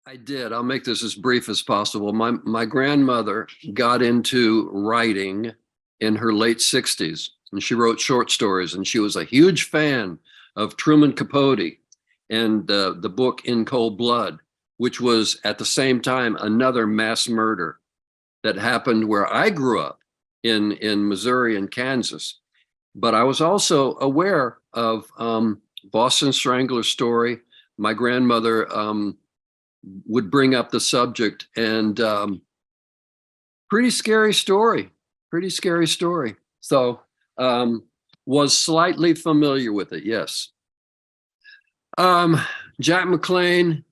I did. I'll make this as brief as possible. My grandmother got into writing in her late 60s, and she wrote short stories, and she was a huge fan of Truman Capote and the book In Cold Blood, which was at the same time another mass murder that happened where I grew up in Missouri and Kansas. But I was also aware of Boston Strangler story. My grandmother would bring up the subject, and pretty scary story, pretty scary story. So was slightly familiar with it, yes. Jack McClane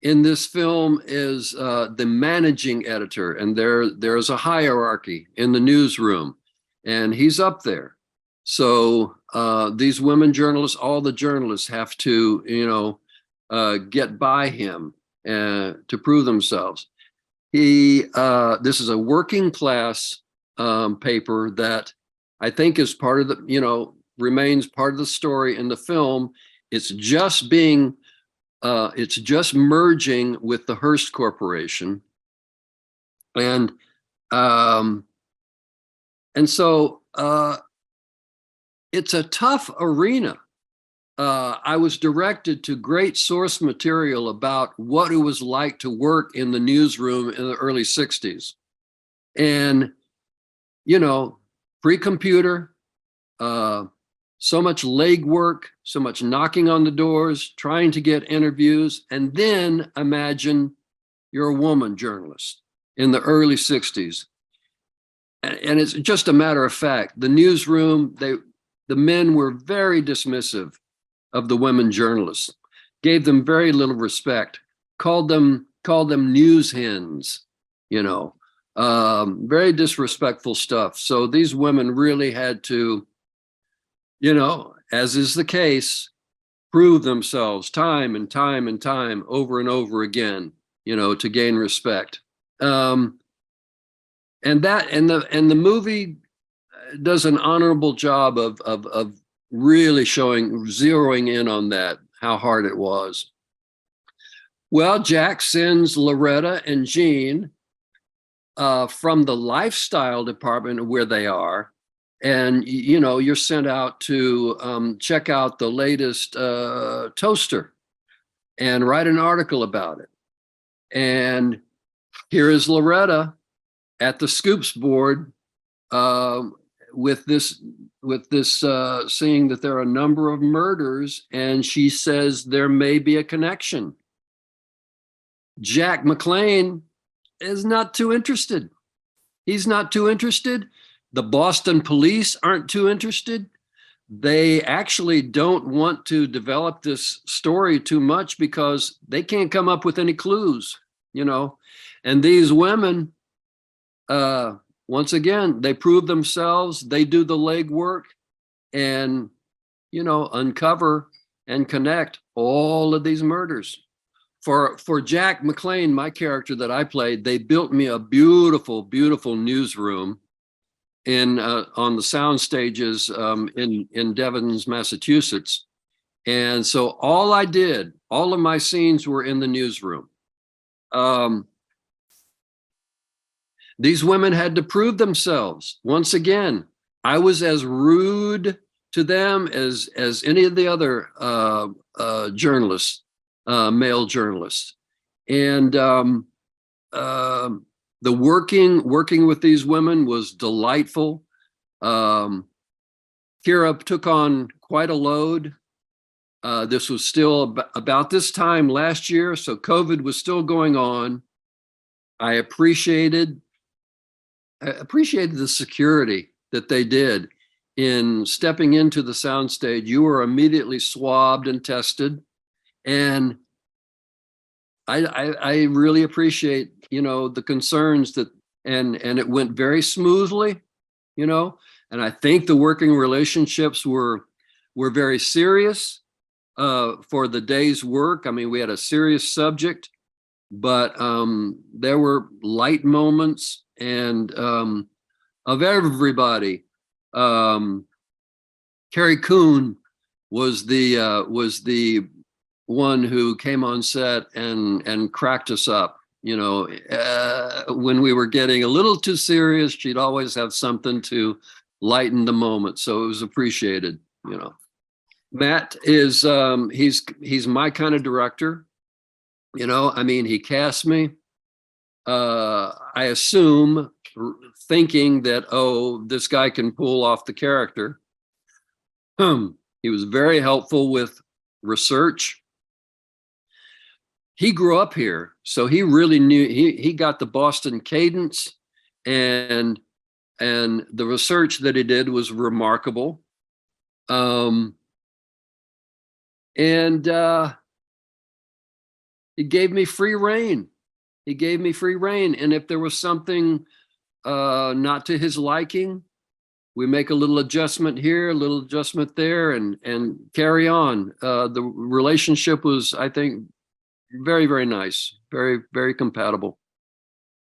in this film is the managing editor, and there's a hierarchy in the newsroom, and he's up there. So these women journalists, all the journalists have to, get by him to prove themselves. This is a working class paper that I think is part of the, remains part of the story in the film. It's just merging with the Hearst Corporation. And so it's a tough arena. I was directed to great source material about what it was like to work in the newsroom in the early 60s. And, pre-computer, so much legwork, so much knocking on the doors, trying to get interviews. And then imagine you're a woman journalist in the early 60s. And it's just a matter of fact, the newsroom, the men were very dismissive of the women journalists, gave them very little respect, called them news hens, very disrespectful stuff. So these women really had to, as is the case, prove themselves time and time and time over and over again, to gain respect. And the movie does an honorable job of really zeroing in on that, how hard it was. Well, Jack sends Loretta and Jean from the lifestyle department where they are. And, you're sent out to check out the latest toaster and write an article about it. And here is Loretta at the scoops board with this seeing that there are a number of murders, and she says there may be a connection. Jack McClane is not too interested. He's not too interested. The Boston police aren't too interested. They actually don't want to develop this story too much because they can't come up with any clues, And these women, once again, they prove themselves, they do the legwork and, uncover and connect all of these murders. For Jack McClane, my character that I played, they built me a beautiful, beautiful newsroom on the sound stages in Devens, Massachusetts. And so all of my scenes were in the newsroom. These women had to prove themselves. Once again, I was as rude to them as any of the other journalists, male journalists. And the working with these women was delightful. Kira took on quite a load. This was still about this time last year, so COVID was still going on. I appreciated the security that they did in stepping into the soundstage. You were immediately swabbed and tested. And I really appreciate, the concerns and it went very smoothly, and I think the working relationships were very serious for the day's work. I mean, we had a serious subject, but there were light moments and of everybody. Carrie Coon was the one who came on set and cracked us up. When we were getting a little too serious, she'd always have something to lighten the moment. So it was appreciated. Matt is he's my kind of director. He cast me. I assume thinking that, oh, this guy can pull off the character. He was very helpful with research. He grew up here, so he really knew, he got the Boston cadence, and the research that he did was remarkable. And he gave me free rein. And if there was something not to his liking, we make a little adjustment here, a little adjustment there, and carry on. The relationship was, I think, very, very nice, very, very compatible.